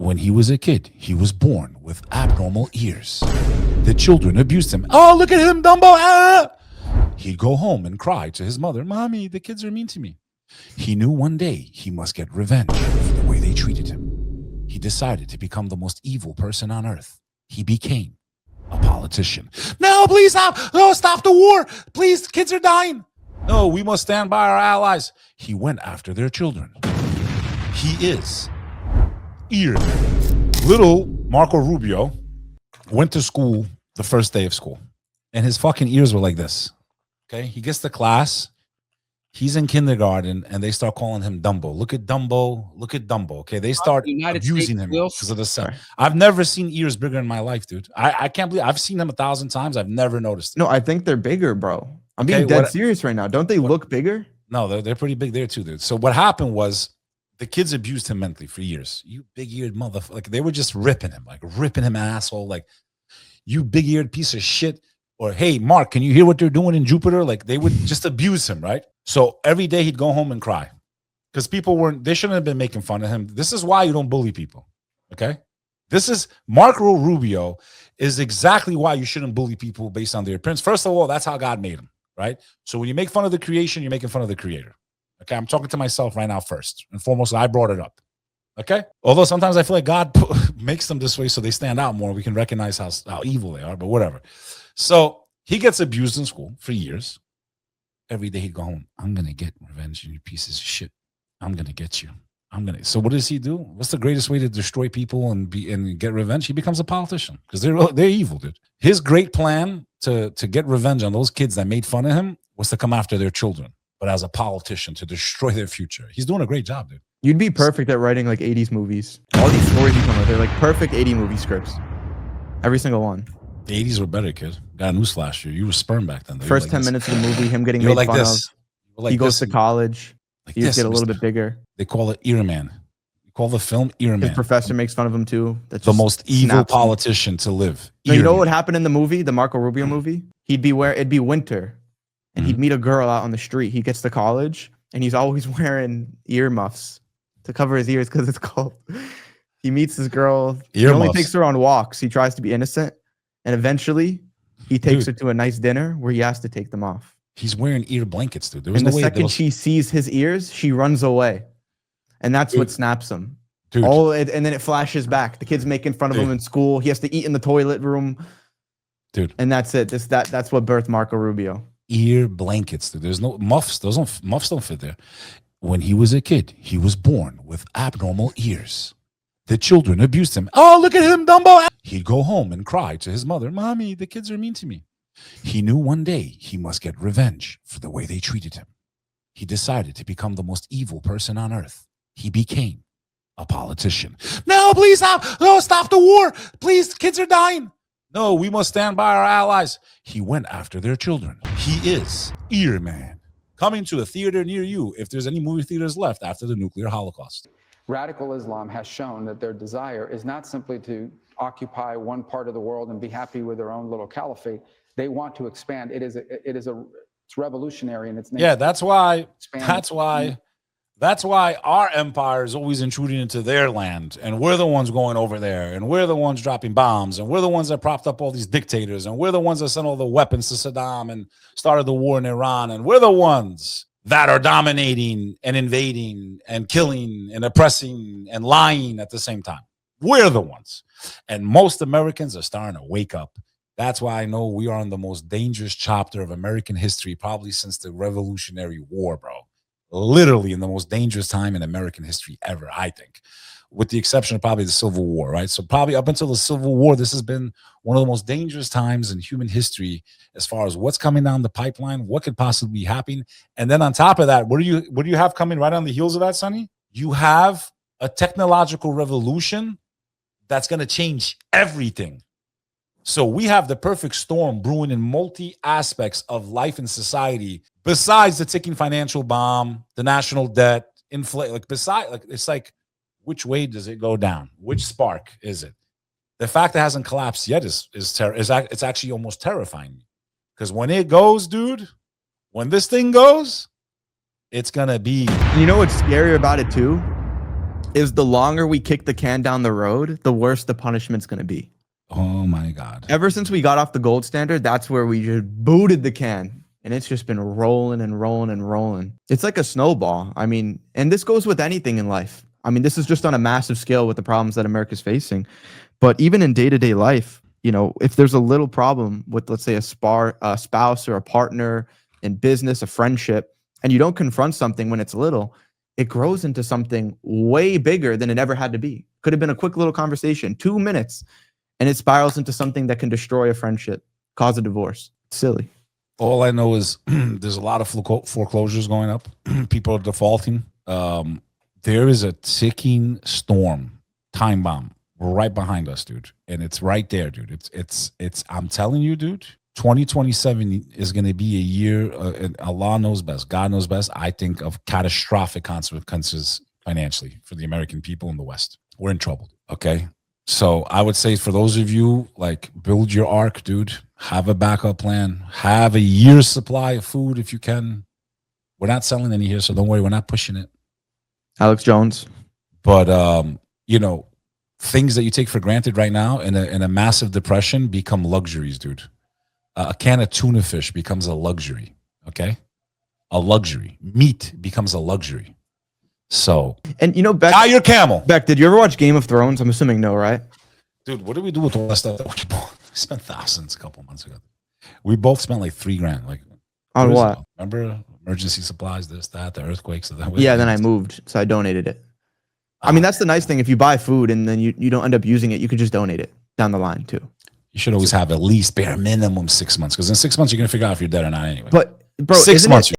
When he was a kid, he was born with abnormal ears. The children abused him. Oh, look at him, Dumbo. Ah! He'd go home and cry to his mother, Mommy, the kids are mean to me. He knew one day he must get revenge for the way they treated him. He decided to become the most evil person on earth. He became a politician. No, please stop. No, stop the war. Please, kids are dying. No, we must stand by our allies. He went after their children. He is Earman. Little Marco Rubio went to school the first day of school, and his fucking ears were like this. Okay, he gets to class. He's in kindergarten, and they start calling him Dumbo. Look at Dumbo. Look at Dumbo. Okay, they start abusing him because of the sun. I've never seen ears bigger in my life, dude. I can't believe I've seen them 1,000 times. I've never noticed it. No, I think they're bigger, bro. I'm being dead serious right now. Don't they look bigger? No, they're pretty big there too, dude. So what happened was the kids abused him mentally for years. You big-eared motherfucker. Like, they were just ripping him, asshole. Like, you big-eared piece of shit. Or, hey, Mark, can you hear what they're doing in Jupiter? Like, they would just abuse him, right? So every day he'd go home and cry because they shouldn't have been making fun of him. This is why you don't bully people, okay? Marco Rubio is exactly why you shouldn't bully people based on their appearance. First of all, that's how God made them, right? So when you make fun of the creation, you're making fun of the creator, okay? I'm talking to myself right now first and foremost. I brought it up, okay? Although sometimes I feel like God makes them this way so they stand out more. We can recognize how evil they are, but whatever. So he gets abused in school for years. Every day he'd go home. I'm going to get revenge, you pieces of shit. I'm going to get you. So what does he do? What's the greatest way to destroy people and get revenge? He becomes a politician because they're evil, dude. His great plan to get revenge on those kids that made fun of him was to come after their children, but as a politician to destroy their future. He's doing a great job, dude. You'd be perfect at writing like 80s movies. All these stories you come with, they're like perfect 80 movie scripts. Every single one. The 80s were better, kid. Got a newsflash. You were sperm back then. First 10 minutes of the movie, him getting made fun of. He goes to college. He get a little bit bigger. They call it Earman. You call the film Earman. His professor makes fun of him too. That's the most evil politician to live. No, you know what happened in the movie, the Marco Rubio movie? It'd be winter, and he'd meet a girl out on the street. He gets to college, and he's always wearing earmuffs to cover his ears because it's cold. He meets this girl. He only takes her on walks. He tries to be innocent. And eventually, he takes her to a nice dinner where he has to take them off. He's wearing ear blankets, dude. And the second she sees his ears, she runs away. And that's what snaps him. Dude. And then it flashes back. The kid's making fun of him in school. He has to eat in the toilet room. Dude. And that's it. That's what birthed Marco Rubio. Ear blankets, dude. There's no muffs. Muffs don't fit there. When he was a kid, he was born with abnormal ears. The children abused him. Oh, look at him, Dumbo. He'd go home and cry to his mother, Mommy, the kids are mean to me. He knew one day he must get revenge for the way they treated him. He decided to become the most evil person on earth. He became a politician. No, please stop. No, stop the war. Please, kids are dying. No, we must stand by our allies. He went after their children. He is Earman. Coming to a theater near you if there's any movie theaters left after the nuclear holocaust. Radical Islam has shown that their desire is not simply to occupy one part of the world and be happy with their own little caliphate. They want to expand. It's revolutionary in its nature. Yeah, that's why our empire is always intruding into their land, and we're the ones going over there, and we're the ones dropping bombs, and we're the ones that propped up all these dictators, and we're the ones that sent all the weapons to Saddam and started the war in Iran, and we're the ones that are dominating and invading and killing and oppressing and lying at the same time. We're the ones. And most Americans are starting to wake up. That's why I know we are in the most dangerous chapter of American history, probably since the Revolutionary War, bro. Literally in the most dangerous time in American history ever, I think. With the exception of probably the Civil War, right? So probably up until the Civil War, this has been one of the most dangerous times in human history as far as what's coming down the pipeline, what could possibly be happening. And then on top of that, what do you have coming right on the heels of that, Sonny? You have a technological revolution that's going to change everything. So we have the perfect storm brewing in multi aspects of life and society, besides the ticking financial bomb, the national debt, inflation. It's like, which way does it go down? Which spark is it? The fact that it hasn't collapsed yet it's actually almost terrifying. Because when it goes, dude, when this thing goes, it's gonna be. You know what's scary about it too? is the longer we kick the can down the road, the worse the punishment's going to be. Oh my God. Ever since we got off the gold standard, that's where we just booted the can. And it's just been rolling and rolling and rolling. It's like a snowball. I mean, and this goes with anything in life. I mean, this is just on a massive scale with the problems that America's facing. But even in day-to-day life, you know, if there's a little problem with, let's say, a spouse or a partner in business, a friendship, and you don't confront something when it's little, it grows into something way bigger than it ever had to be. Could have been a quick little conversation, 2 minutes, and it spirals into something that can destroy a friendship, cause a divorce. Silly. All I know is there's a lot of foreclosures going up. People are defaulting. There is a ticking storm, time bomb, right behind us, dude. And it's right there, dude. It's. I'm telling you, dude. 2027 is going to be a year. Allah knows best. God knows best. I think of catastrophic consequences financially for the American people in the West. We're in trouble. Okay. So I would say for those of you, like, build your ark, dude. Have a backup plan. Have a year's supply of food if you can. We're not selling any here, so don't worry. We're not pushing it. Alex Jones. But you know, things that you take for granted right now in a massive depression become luxuries, dude. A can of tuna fish becomes a luxury. Okay, a luxury. Meat becomes a luxury. So, And you know, Beck, buy your camel, did you ever watch Game of Thrones? I'm assuming no, right? dude. What did we do with all that stuff that we bought? We spent thousands a couple months ago. We both spent like $3,000. Like, On years what? ago. Remember emergency supplies, this, that, the earthquakes. Yeah, then I moved, so I donated it. I mean, that's the nice thing. If you buy food and then you don't end up using it, you could just donate it down the line too. You should always have at least bare minimum 6 months, because in 6 months you're gonna figure out if you're dead or not anyway. But bro, 6 isn't months. it,